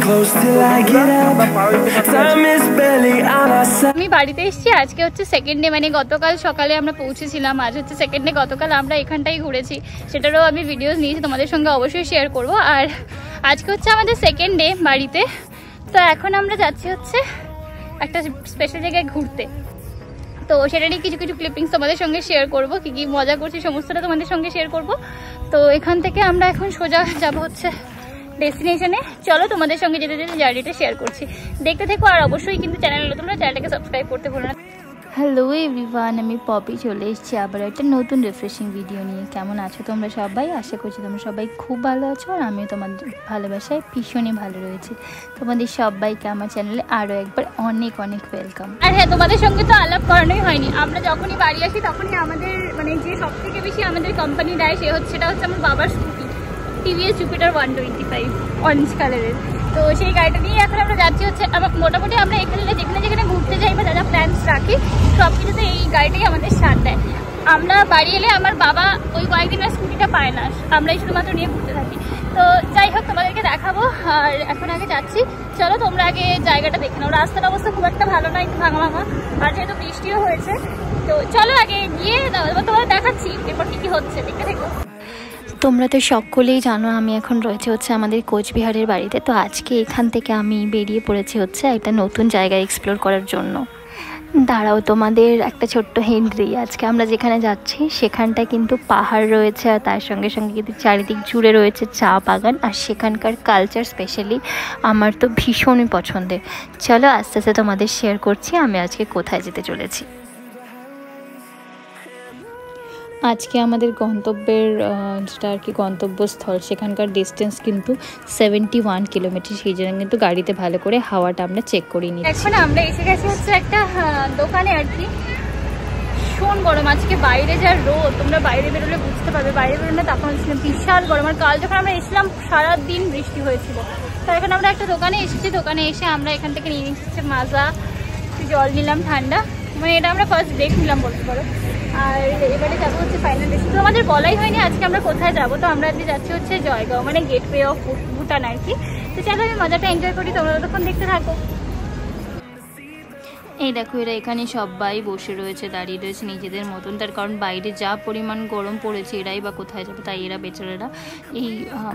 close till I get up. Time is barely on our side. আমি বাড়িতে এসেছি, আজকে হচ্ছে সেকেন্ড ডে, মানে গতকাল সকালে আমরা পৌঁছেছিলাম, আজ হচ্ছে সেকেন্ড ডে। গতকাল আমরা এখানটাই ঘুরেছি, সেটারও আমি ভিডিওস নিয়েছি, তোমাদের সঙ্গে অবশ্যই শেয়ার করব। আর আজকে হচ্ছে আমাদের সেকেন্ড ডে বাড়িতে। তো এখন আমরা যাচ্ছি হচ্ছে একটা স্পেশাল জায়গায় ঘুরতে, তো সেটারই কিছু কিছু ক্লিপিংস তোমাদের সঙ্গে শেয়ার করব, কি কি মজা করছি সমস্তটা তোমাদের সঙ্গে শেয়ার করব। তো এখান থেকে আমরা এখন সোজা যাব হচ্ছে ডেস্টিনেশনে। চলো তোমাদের সঙ্গে যেতে যেতে জার্নিটা শেয়ার করছি, দেখতে থেকো। আর অবশ্যই কিন্তু তোমরা চ্যানেলটাকে সাবস্ক্রাইব করতে ভুলো না। হ্যালো এভরিওয়ান, আমি পপি চলে এসেছি আবার একটা নতুন রিফ্রেশিং ভিডিও নিয়ে। কেমন আছো তোমরা সবাই? আশা করছি তোমরা সবাই খুব ভালো আছো, আর আমিও তোমাদের ভালোবাসায় ভীষণই ভালো রয়েছি। তোমাদের সবাইকে আমার চ্যানেলে আরও একবার অনেক অনেক ওয়েলকাম। আর হ্যাঁ, তোমাদের সঙ্গে তো আলাপ করানোই হয়নি। আমরা যখনই বাড়ি আসি তখনই আমাদের মানে যে সব থেকে বেশি আমাদের কোম্পানি দেয় সেটা হচ্ছে আমার বাবার স্কুটি, টিভিএস জুপিটার 125 অরেঞ্জ কালারের। তো সেই গাড়িটা নিয়ে এখন আমরা যাচ্ছি হচ্ছে মোটামুটি আমরা এখানে যেখানে ঘুরতে যাই বা যা প্ল্যান্স রাখি সব কিছুতে এই গাড়িটাই আমাদের সাথ দেয়। আমরা বাড়ি এলে আমার বাবা ওই কয়েকদিন আর স্কুটিটা পায় না, আমরাই শুধুমাত্র নিয়ে ঘুরতে থাকি। তো যাই হোক, তোমাদেরকে দেখাবো। আর এখন আগে যাচ্ছি, চলো তোমরা আগে জায়গাটা দেখে নাও। রাস্তার অবস্থা খুব একটা ভালো না, একটু ভাঙা ভাঙা, আর যেহেতু বৃষ্টিও হয়েছে। তো চলো আগে গিয়ে তোমাদের দেখাচ্ছি এরপর কি হচ্ছে, দেখতে থেকো। তোমরা তো সকলেই জানো আমি এখন রয়েছে হচ্ছে আমাদের কোচবিহারের বাড়িতে। তো আজকে এখান থেকে আমি বেরিয়ে পড়েছি হচ্ছে একটা নতুন জায়গা এক্সপ্লোর করার জন্য। দাঁড়াও, তোমাদের একটা ছোট্ট হিন্ট দিই। আজকে আমরা যেখানে যাচ্ছি সেখানটায় কিন্তু পাহাড় রয়েছে, আর তার সঙ্গে সঙ্গে কিন্তু চারিদিক জুড়ে রয়েছে চা বাগান, আর সেখানকার কালচার স্পেশালি আমার তো ভীষণই পছন্দের। চলো আস্তে আস্তে তোমাদের শেয়ার করছি আমি আজকে কোথায় যেতে চলেছি। আজকে আমাদের গন্তব্যের যেটা আর কি গন্তব্যস্থল, সেখানকার ডিস্টেন্স কিন্তু 71 কিলোমিটার। সেই জন্য কিন্তু গাড়িতে ভালো করে হাওয়াটা আমরা চেক করে নিই। এখন আমরা এসে গেছি হচ্ছে একটা দোকানে আর কি। ভীষণ গরম আজকে, বাইরে যা রোদ, তোমরা বাইরে বেরোলে বুঝতে পারবে। বাইরে বেরোলে তাপমান ছিল বিশাল গরম। আর কাল যখন আমরা এসেছিলাম সারাদিন বৃষ্টি হয়েছিল। তো এখন আমরা একটা দোকানে এসেছি, দোকানে এসে আমরা এখান থেকে নিয়ে নিচ্ছি মাজা, জল নিলাম ঠান্ডা, মানে এটা আমরা ফার্স্ট ব্রেক নিলাম বলতে পারো। আর এবারে যাবো হচ্ছে ফাইনাল ডেস্টিনেশন। তো আমাদের বলাই হয়নি আজকে আমরা কোথায় যাবো। তো আমরা আজকে যাচ্ছি হচ্ছে জয়গাঁও, মানে গেটওয়ে অফ ভুটান আর কি। তো চলো আমি মজাটা এনজয় করি, তোমরা ততক্ষণ দেখতে থাকো। এই দেখো, এরা এখানে সবাই বসে রয়েছে, দাঁড়িয়ে রয়েছে নিজেদের মতন। তার কারণ বাইরে যা পরিমাণ গরম পড়েছে, এরাই বা কোথায় যাবে, তাই এরা বেচারারা এই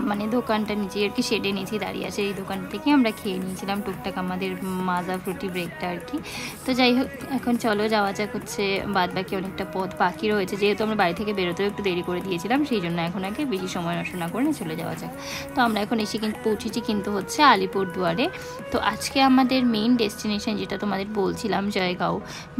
মানে দোকানটা নিচে আর কি শেডে নিচে দাঁড়িয়ে আছে। এই দোকান থেকে আমরা খেয়ে নিয়েছিলাম টুকটাক আমাদের মাজা ফ্রুটি ব্রেকটা আর কি। তো যাই হোক, এখন চলো যাওয়া যাক হচ্ছে। বাদ বাকি অনেকটা পথ বাকি রয়েছে, যেহেতু আমরা বাড়ি থেকে বেরোতেও একটু দেরি করে দিয়েছিলাম, সেই জন্য এখন আগে বেশি সময় নষ্ট না করে চলে যাওয়া যাক। তো আমরা এখন এসে কিন্তু পৌঁছেছি কিন্তু হচ্ছে আলিপুরদুয়ারে। তো আজকে আমাদের মেইন ডেস্টিনেশন যেটা তোমাদের বলছিলাম জয়গাঁও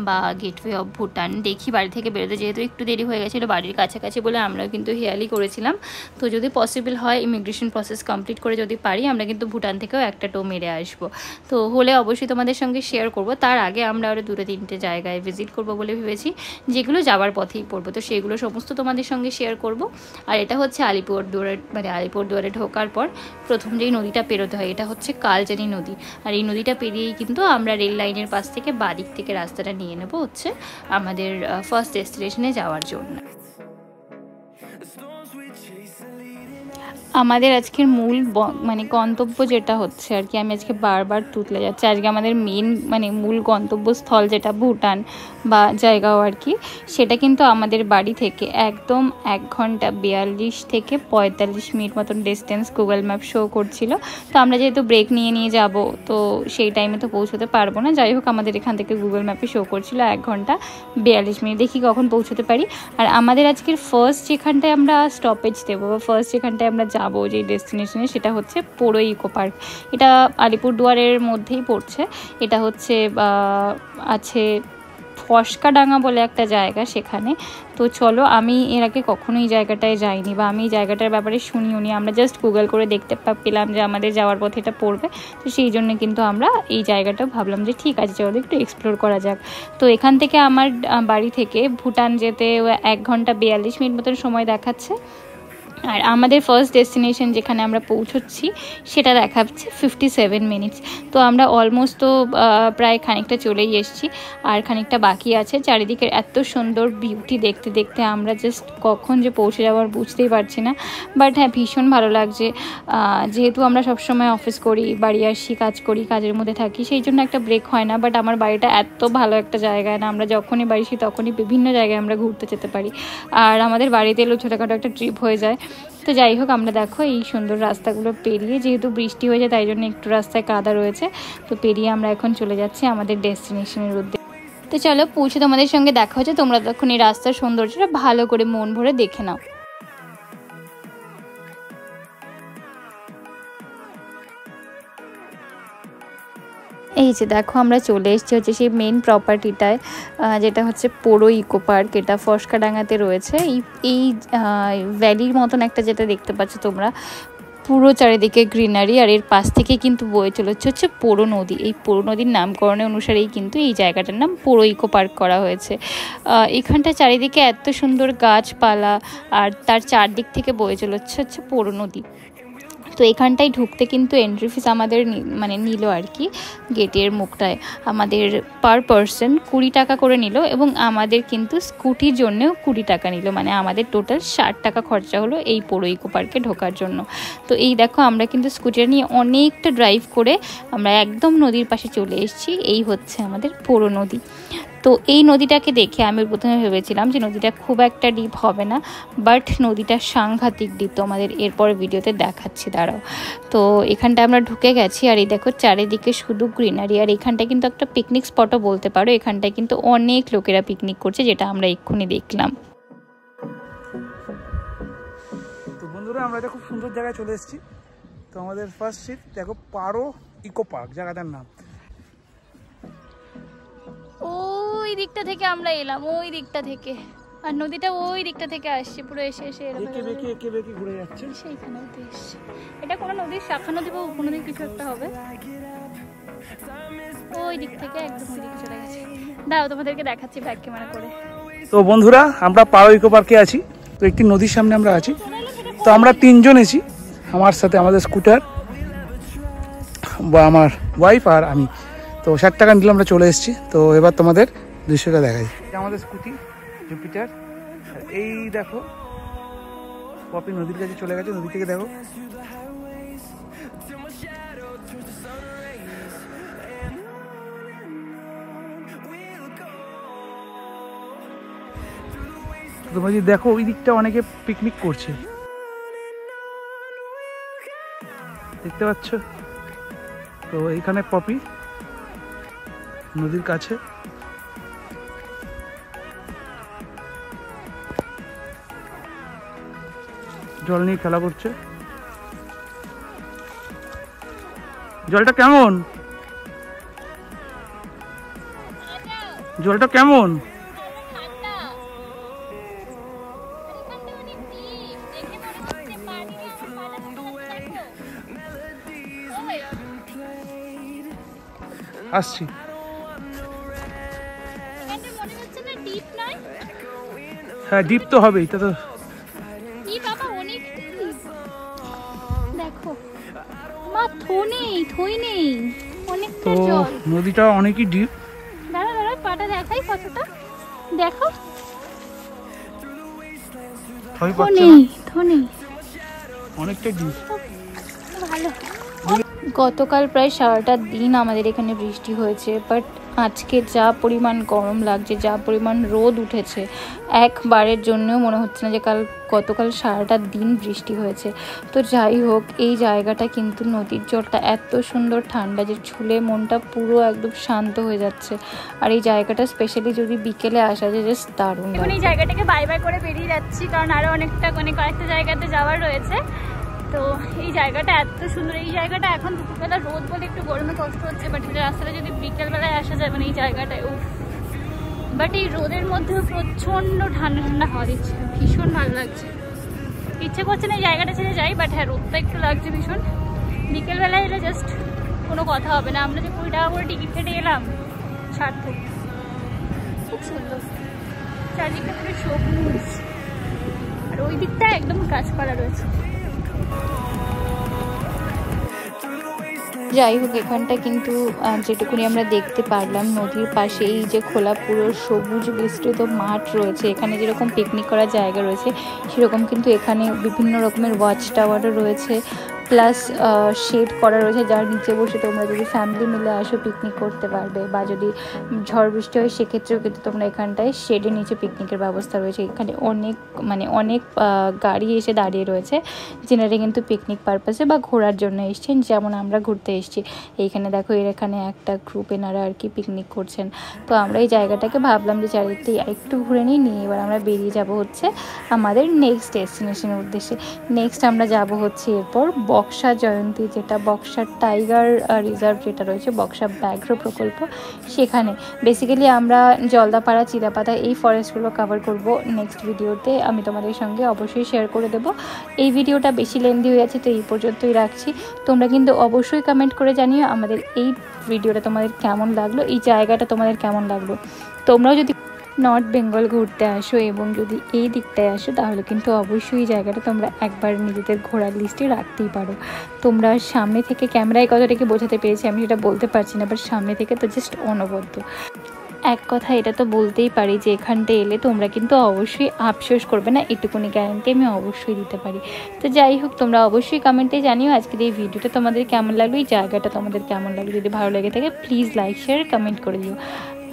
বা গেটওয়ে অফ ভুটান। দেখি বাড়ি থেকে বেরোতে, যেহেতু একটু দেরি হয়ে গেছিলো বাড়ির কাছাকাছি বলে আমরাও কিন্তু হেয়ালি করেছিলাম। তো যদি পসিবল হয় ইমিগ্রেশন প্রসেস কমপ্লিট করে যদি পারি, আমরা কিন্তু ভুটান থেকেও একটা টো মেরে আসবো। তো হলে অবশ্যই তোমাদের সঙ্গে শেয়ার করব। তার আগে আমরা আরও 2-3টে জায়গায় ভিজিট করব বলে ভেবেছি, যেগুলো যাওয়ার পথেই পড়বো। তো সেগুলো সমস্ত তোমাদের সঙ্গে শেয়ার করব। আর এটা হচ্ছে আলিপুরদুয়ারের, মানে আলিপুরদুয়ারে ঢোকার পর প্রথম যেই নদীটা পেরোতে হয় এটা হচ্ছে কালজানি নদী। আর এই নদীটা পেরিয়েই কিন্তু আমরা রেল লাইনের পাশ থেকে বাদিক থেকে রাস্তাটা নিয়ে নেব হচ্ছে আমাদের ফার্স্ট ডেস্টিনেশনে যাওয়ার জন্য। আমাদের আজকের মূল মানে গন্তব্য যেটা হচ্ছে আর কি, আমি আজকে বারবার তুতলে যাচ্ছি। আজকে আমাদের মেন মানে মূল গন্তব্যস্থল যেটা ভুটান বা জয়গাঁও আর কি, সেটা কিন্তু আমাদের বাড়ি থেকে একদম 1 ঘন্টা 42 থেকে 45 মিনিট মতন ডিস্টেন্স গুগল ম্যাপ শো করছিল। তো আমরা যেহেতু ব্রেক নিয়ে যাব, তো সেই টাইমে তো পৌঁছতে পারবো না। যাই হোক, আমাদের এখান থেকে গুগল ম্যাপে শো করছিল 1 ঘন্টা 42 মিনিট। দেখি কখন পৌঁছতে পারি। আর আমাদের আজকের ফার্স্ট যেখানটায় আমরা স্টপেজ দেবো বা ফার্স্ট যেখানটায় আমরা যাবো যে ডেস্টিনেশনে, সেটা হচ্ছে পোড়ো ইকো পার্ক। এটা আলিপুরদুয়ারের মধ্যেই পড়ছে। এটা হচ্ছে আছে ফসকাডাঙ্গা বলে একটা জায়গা সেখানে। তো চলো, আমি এর আগে কখনো এই জায়গাটায় যাইনি বা আমি এই জায়গাটার ব্যাপারে শুনিও নি। আমরা জাস্ট গুগল করে দেখতে পেলাম যে আমাদের যাওয়ার পথে এটা পড়বে। তো সেই জন্য কিন্তু আমরা এই জায়গাটা ভাবলাম যে ঠিক আছে, চলো একটু এক্সপ্লোর করা যাক। তো এখান থেকে আমার বাড়ি থেকে ভুটান যেতে 1 ঘন্টা 42 মিনিট মতন সময় দেখাচ্ছে। আর আমাদের ফার্স্ট ডেস্টিনেশন যেখানে আমরা পৌঁছচ্ছি সেটা দেখাচ্ছে 57 মিনিটস। তো আমরা অলমোস্ট তো প্রায় খানিকটা চলেই এসেছি, আর খানিকটা বাকি আছে। চারিদিকের এত সুন্দর বিউটি দেখতে দেখতে আমরা জাস্ট কখন যে পৌঁছে যাবো আর বুঝতেই পারছি না। বাট হ্যাঁ, ভীষণ ভালো লাগছে। যেহেতু আমরা সবসময় অফিস করি, বাড়ি আসি, কাজ করি, কাজের মধ্যে থাকি, সেই জন্য একটা ব্রেক হয় না। বাট আমার বাড়িটা এত ভালো একটা জায়গায় না, আমরা যখনই বাড়ি আসি তখনই বিভিন্ন জায়গায় আমরা ঘুরতে যেতে পারি। আর আমাদের বাড়িতে এলেও ছোটোখাটো একটা ট্রিপ হয়ে যায়। তো যাই হোক, আমরা দেখো এই সুন্দর রাস্তাগুলো পেরিয়ে, যেহেতু বৃষ্টি হয়ে যায় তাই জন্য একটু রাস্তায় কাদা রয়েছে, তো পেরিয়ে আমরা এখন চলে যাচ্ছি আমাদের ডেস্টিনেশনের উদ্দেশ্যে। তো চলো, পৌঁছে তোমাদের সঙ্গে দেখা হচ্ছে। তোমরা তখন এই রাস্তার সৌন্দর্যটা ভালো করে মন ভরে দেখে নাও। এই যে দেখো, আমরা চলে এসেছি হচ্ছে সেই মেন প্রপার্টিটায়, যেটা হচ্ছে পোড়ো ইকো পার্ক। এটা ফস্কাডাঙ্গাতে রয়েছে। এই ভ্যালির মতন একটা যেটা দেখতে পাচ্ছ তোমরা, পুরো চারিদিকে গ্রিনারি, আর এর পাশ থেকে কিন্তু বয়ে চলেছে হচ্ছে পোড়ো নদী। এই পোড়ো নদীর নামকরণের অনুসারেই কিন্তু এই জায়গাটার নাম পোড়ো ইকো পার্ক করা হয়েছে। এখানটা চারিদিকে এত সুন্দর গাছপালা, আর তার চারদিক থেকে বয়ে চলেছে হচ্ছে পোড়ো নদী। তো এখানটায় ঢুকতে কিন্তু এন্ট্রি ফিস আমাদের নিল আর কি, গেটের মুখটায় আমাদের পার পারসন 20 টাকা করে নিল, এবং আমাদের কিন্তু স্কুটির জন্যেও 20 টাকা নিল। মানে আমাদের টোটাল 60 টাকা খরচা হলো এই পোড়ো ইকো পার্কে ঢোকার জন্য। তো এই দেখো, আমরা কিন্তু স্কুটিটা নিয়ে অনেকটা ড্রাইভ করে আমরা একদম নদীর পাশে চলে এসেছি। এই হচ্ছে আমাদের পোড়ো নদী। তো এই নদীটাকে দেখে আমি প্রথমে ভেবেছিলাম যে নদীটা খুব একটা ডিপ হবে না, বাট নদীটা সাংঘাতিক ডিপ। তো আমাদের এরপর ভিডিওতে দেখাচ্ছি, দাঁড়াও। তো এখানটা আমরা ঢুকে গেছি, আর এই দেখো চারিদিকে শুধু গ্রিনারি। আর এখানটায় কিন্তু একটা পিকনিক স্পটও বলতে পারো। এখানটায় কিন্তু অনেক লোকেরা পিকনিক করছে, যেটা আমরা এক্ষুনি দেখলাম। তো বন্ধুরা, আমরা একটা খুব সুন্দর জায়গায় চলে এসেছি। তো আমাদের ফার্স্ট সিট দেখো, পারো ইকো পার্ক জায়গাটার নাম। ওই দিকটা থেকে আমরা এলাম, ওই দিকটা থেকে, আর নদীটা ওই দিকটা থেকে আসছে পুরো এসে একে বেঁকে ঘুরে যাচ্ছে সেইখানে এসছে। এটা কোনো নদীর শাখা নদী বা উপনদী কিছু একটা হবে। ওই দিক থেকে একদম ওই দিকে চলে গেছে। দাঁড়াও, তোমাদেরকে দেখাচ্ছি ব্যাক ক্যামেরা করে। তো বন্ধুরা, আমরা পারো ইকো পার্কে আছি। তো একটি নদীর সামনে আমরা আছি। তো আমরা 3 জন এসেছি, আমার সাথে আমাদের স্কুটার বা আমার ওয়াইফ আর আমি। তো 60 টাকা নিলে আমরা চলে এসেছি। তো এবার তোমাদের দৃশ্যটা দেখাই। আমাদের স্কুটি জুপিটার, এই দেখো পপি নদীর কাছে চলে গেছে। নদী থেকে দেখো তোমরা যদি দেখো, ওই দিকটা অনেকে পিকনিক করছে, দেখতে পাচ্ছ? তো এইখানে পপি নদীর কাছে, জল নিয়ে খেলা করছে। জলটা কেমন? জলটা কেমন? আসছি। হ্যাঁ, ডিপ তো হবেই। তা তো দেখো মা, থই নেই অনেকটা জল। নদীটা অনেকই ডিপ। দাঁড়া পাটা দেখাই কতটা, দেখো অনেকটা ডিপ। ভালো। গতকাল প্রায় সারাটা দিন আমাদের এখানে বৃষ্টি হয়েছে, বাট আজকে যা পরিমাণ গরম লাগছে, যা পরিমাণ রোদ উঠেছে, একবারের জন্যও মনে হচ্ছে না যে গতকাল সারাটা দিন বৃষ্টি হয়েছে। তো যাই হোক, এই জায়গাটা কিন্তু নদীর জলটা এত সুন্দর ঠান্ডা যে ছুলে মনটা পুরো একদম শান্ত হয়ে যাচ্ছে। আর এই জায়গাটা স্পেশালি যদি বিকেলে আসা যায়, জাস্ট দারুণ। এখন এই জায়গাটাকে বাই বাই করে বেরিয়ে যাচ্ছি, কারণ আরও কয়েকটা জায়গাতে যাওয়ার রয়েছে। তো এই জায়গাটা এত সুন্দর। এই জায়গাটা এখন দুপুরবেলা রোদ বলে একটু গরমে কষ্ট হচ্ছে, বাট রাস্তাটা যদি বিকেলবেলায় আসা যায়, এই জায়গাটায় বাট এই রোদের মধ্যেও প্রচণ্ড ঠান্ডা ঠান্ডা হাওয়া দিচ্ছে, ভীষণ ভালো লাগছে। ইচ্ছে করছে না এই জায়গাটা ছেড়ে যাই, বাট হ্যাঁ, রোদটা একটু লাগছে ভীষণ। বিকেলবেলায় এলে জাস্ট কোনো কথা হবে না। আমরা যে 20 টাকা করে টিকিট কেটে এলাম, সার্থক। খুব সুন্দর চারদিকটা পুরো সবুজ, আর ওই দিকটা একদম গাছপালা রয়েছে। যাই হোক, এখানটা কিন্তু যেটুকুনি আমরা দেখতে পারলাম, নদীর পাশে এই যে খোলা পুরো সবুজ বিস্তৃত মাঠ রয়েছে, এখানে যেরকম পিকনিক করার জায়গা রয়েছে সেরকম কিন্তু এখানে বিভিন্ন রকমের ওয়াচ টাওয়ারও রয়েছে, প্লাস শেড করা রয়েছে, যার নিচে বসে তোমরা যদি ফ্যামিলি মিলে আসো পিকনিক করতে পারবে, বা যদি ঝড় বৃষ্টি হয় সেক্ষেত্রেও কিন্তু তোমরা এখানটায় শেডের নিচে পিকনিকের ব্যবস্থা রয়েছে। এখানে অনেক গাড়ি এসে দাঁড়িয়ে রয়েছে, যেনারা কিন্তু পিকনিক পারপাসে বা ঘোরার জন্য এসছেন, যেমন আমরা ঘুরতে এসেছি। এইখানে দেখো, এখানে একটা গ্রুপ এনারা আর কি পিকনিক করছেন। তো আমরা এই জায়গাটাকে ভাবলাম যে চারিদিকটা একটু ঘুরে নিয়ে এবার আমরা বেরিয়ে যাব হচ্ছে আমাদের নেক্সট ডেস্টিনেশনের উদ্দেশ্যে। নেক্সট আমরা যাব হচ্ছে এরপর বক্সা জয়ন্তী, যেটা বক্সা টাইগার রিজার্ভ যেটা রয়েছে, বক্সা ব্যাঘ্র প্রকল্প, সেখানে বেসিক্যালি আমরা জলদাপাড়া, চিলাপাতা এই ফরেস্টগুলো কভার করব নেক্সট ভিডিওতে। আমি তোমাদের সঙ্গে অবশ্যই শেয়ার করে দেবো। এই ভিডিওটা বেশি লেন্দি হয়ে যাচ্ছে, তো এই পর্যন্তই রাখছি। তোমরা কিন্তু অবশ্যই কমেন্ট করে জানিও আমাদের এই ভিডিওটা তোমাদের কেমন লাগলো, এই জায়গাটা তোমাদের কেমন লাগলো। তোমরাও যদি নর্থ বেঙ্গল ঘুরতে আসো এবং যদি এই দিকটায় আসো, তাহলে কিন্তু অবশ্যই এই জায়গাটা তোমরা একবার নিজেদের ঘোরার লিস্টে রাখতেই পারো। তোমরা সামনে থেকে, ক্যামেরায় কতটাকে বোঝাতে পেরেছি আমি সেটা বলতে পারছি না, বাট সামনে থেকে তো জাস্ট অনবদ্য। এক কথা এটা তো বলতেই পারি যে এখানটা এলে তোমরা কিন্তু অবশ্যই আফসোস করবে না, এটুকুনি গ্যারান্টি আমি অবশ্যই দিতে পারি। তো যাই হোক, তোমরা অবশ্যই কমেন্টে জানিও আজকের এই ভিডিওটা তোমাদের কেমন লাগলো, এই জায়গাটা তোমাদের কেমন লাগলো। যদি ভালো লেগে থাকে প্লিজ লাইক, শেয়ার, কমেন্ট করে দিও।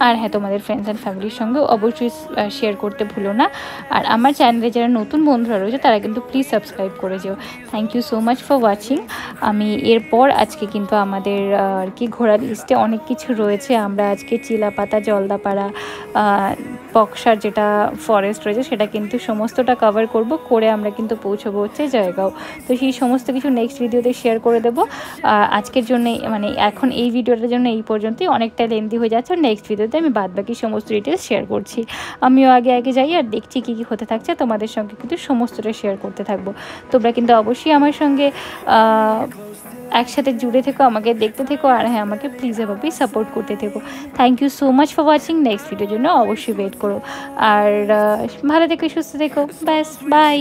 আর হ্যাঁ, তোমাদের ফ্রেন্ডস অ্যান্ড ফ্যামিলির সঙ্গেও অবশ্যই শেয়ার করতে ভুলো না। আর আমার চ্যানেলে যারা নতুন বন্ধুরা রয়েছে তারা কিন্তু প্লিজ সাবস্ক্রাইব করে যেও। Thank you so much for watching. আমি এরপর আজকে কিন্তু আমাদের আর কি ঘোরার লিস্টে অনেক কিছু রয়েছে। আমরা আজকে চিলাপাতা, জলদাপাড়া, বক্সার যেটা ফরেস্ট রয়েছে সেটা কিন্তু সমস্তটা কভার করে আমরা কিন্তু পৌঁছবো হচ্ছে জয়গাঁও। তো সেই সমস্ত কিছু নেক্সট ভিডিওতে শেয়ার করে দেবো। আজকের জন্য মানে এখন এই ভিডিওটার জন্য এই পর্যন্তই, অনেকটা লেন্দি হয়ে যাচ্ছে। নেক্সট ভিডিওতে আমি বাদবাকি সমস্ত ডিটেলস শেয়ার করছি। আমিও আগে যাই আর দেখছি কী কী হতে থাকছে, তোমাদের সঙ্গে কিন্তু সমস্তটা শেয়ার করতে থাকবো। তোমরা কিন্তু অবশ্যই আমার সঙ্গে একসাথে জুড়ে থেকো, আমাকে দেখতে থেকো, আর হ্যাঁ, আমাকে প্লিজ এভাবেই সাপোর্ট করতে থেকো। Thank you so much for watching. Next ভিডিওর জন্য অবশ্যই ওয়েট করো। আর ভালো থেকো, সুস্থ থেকো, ব্যাস, বাই।